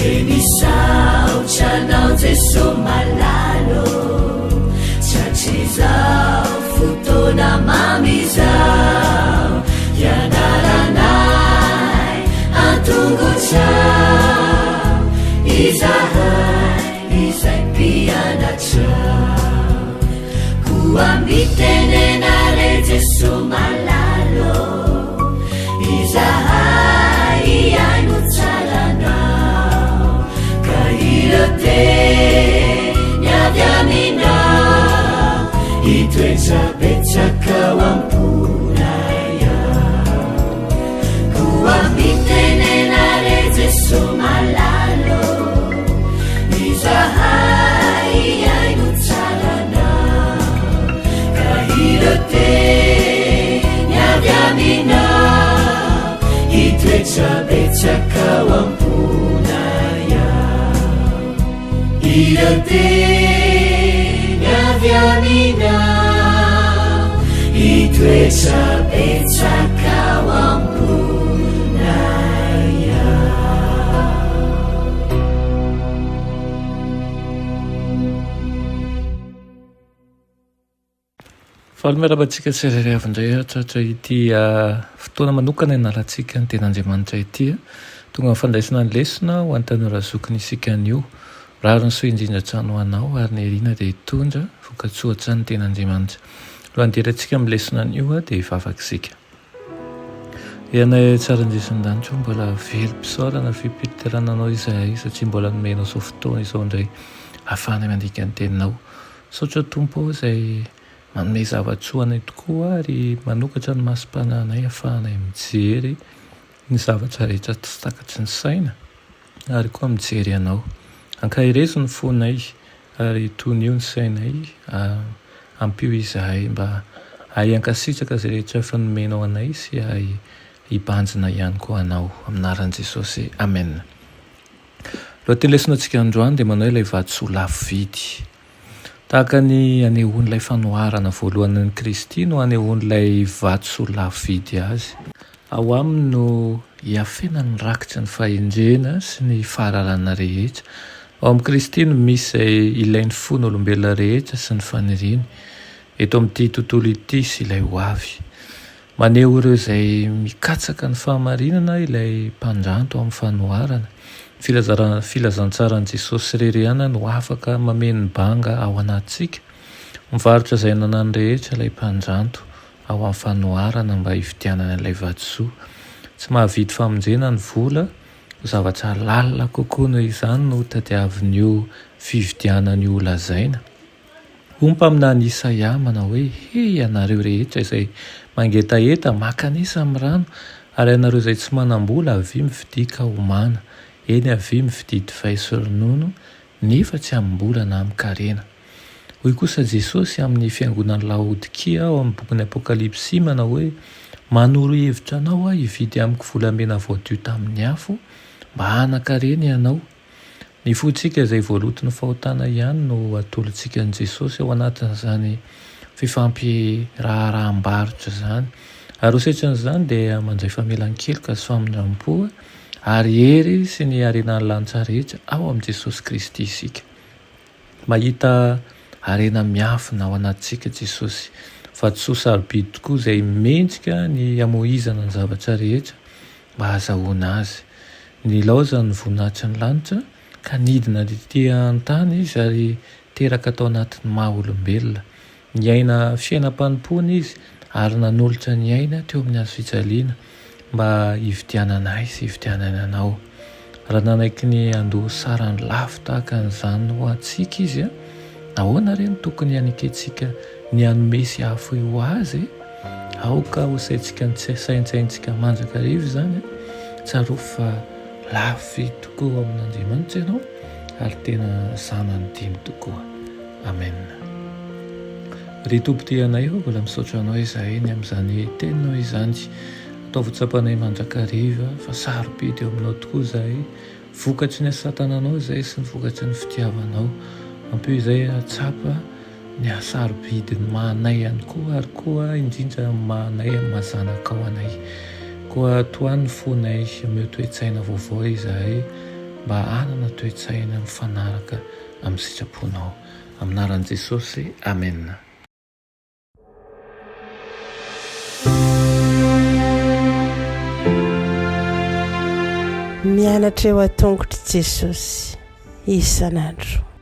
enisaochanao jeso malalo chachizao fotona mamizao yanaranay atongocao izahai izay pianatrao kuambitenenare jeso malalo izahai iainucaranao kahirote nyavyaminao itoezabetsakao ampunaya kuambitenenare jeso malalo izahai iainucaranao kahirote nyavyaminao itoezabetsakao ampunaya irote nyavyaminao itoezabetsakao ampunaya. Fahalomerabantsika tsirairavindray tratra ity fotoana manokana ianarantsika ny ten'Andriamanitra ity tonga mifandraisana ny lesona ho antanora zokiny isika anio rary ny soa indrindratrano anao ary ny erina dia hitondra vokatsoatra ny ten'Andriamanitra. Lohanderantsika amin'ny lesona anio dia hivavaka isika. Ianay tsara indrisan-danitra mbola velom-pisaorana fipiterananao izay satria mbola nomenao izao fotoana izao indray ahafahana mandika ny teninao. Saotra tompo izay manome zavatsoanay tokoa ary manokatra ny masom-pananay ahafahanay mijery ny zavatra rehetra tsy takatry ny saina ary koa mijery anao. Ankahirezo ny fonay ary tonio ny sainay ampio izahay mba ahiankasitraka izay rehetra efa nomenao anay sy hibanjina ihany koa anao aminaran'i Jesosy. Amen. Lohateny lesonantsika androany dia manao ilay vatosoa lafo vidy. Tahaka ny anehoan'ilay fanoharana voalohan'ny Kristy no anehoan'ilay vatosoa lafo vidy azy. Ao aminy no hiafena ny rakitra ny fahendrena sy ny fahararana rehetra. Ao amin'ny Kristy no misy ilain'ny fon'olombelona rehetra sy ny faniriany. Eto amin'ity tontolo ity sy ilay ho avy. Maneho ireo izay mikatsaka ny fahamarinana ilay mpandranto amin'ny fanoharana. Filazantsaran'i Jesosy reriana no afaka mameno banga ao anatsika. Mivarotra izay nanany rehetra ilay mpandranto ao amin'ny fanoharana mba hividianana ilay vatosoa. Tsy mahavidy famonjena ny vola, zavatra lalina kokoa noho izany no tadiavin'io fividianany io lazaina. Ompa amin'any Isaia manao hoe hey anareo rehetra izay mangetaeta makanisa amin'ny rano ary anareo izay tsy manam-bola avy mividika homana. Eny avy mividy divay sy ronono nefa tsy amim-bola na amin'ny-karena. Hoy kosa Jesosy amin'ny fiangonan'ny Laodikia ao amin'ny bokin'ny Apokalipsy manao hoe manoro hevitra anao hividy amiko volamena voadio tamin'ny afo mba hanan-karena ianao. Ny fontsika izay voalotony fahotana ihany no atolontsika an'i Jesosy ao anatin'izany fifampiraharaham-barotra izany. Ary osetran'izany dia mandray famelan-keloka sy famindram-po ary hery sy ny harenan'ny lanitra rehetra ao amin'i Jesosy Kristy isika. Mahita harena miafina ao anatintsika Jesosy. Vatosoa sarobidy tokoa izay mendrika ny hamoizana ny zavatra rehetra mba hahazahoana azy. Ny laoza ny voninahitry ny lanitra ka nidina ety an-tany izy ary teraka tao anatin'ny maha-olombelona. Niaina fiainam-panompona izy ary nanolotra ny aina teo amin'ny hazo fijaliana mba hividianana sy hividianana anao. Raha nanaiky ny andoha sarany lafo tahaka an'izany ho antsika izy ahoana re ny tokony haniketsika ny hanome sy hahafoy ho azy aoka hosaintsika ny saintsaintsika manjakarivo izany tsaro fa lafo vidy tokoa amin'Andriamanitra ianao ary tena zanany dimy tokoa. Amen. Ry tompotianay mbola misaotra anao izahay ny amin'izany teninao izany. Ataovy tsapanay mandrakariva fa sarobidy eo aminao tokoa izahay. Vokatry ny asatananao izay sy ny vokatry ny fitiavanao. Ampio izay atsapa ny asarobidiny mahanay ihany koa ary koa indrindra mahanay amin'ny mahazanaka ao anay. Koa toany fonay amin'ny toe-tsaina vaovao izahay mba anana toetsaina mifanaraka amin'ny sitraponao. Aminaran'i Jesosy, amen. Mianatra eo an-tongotry Jesosy isan'andro.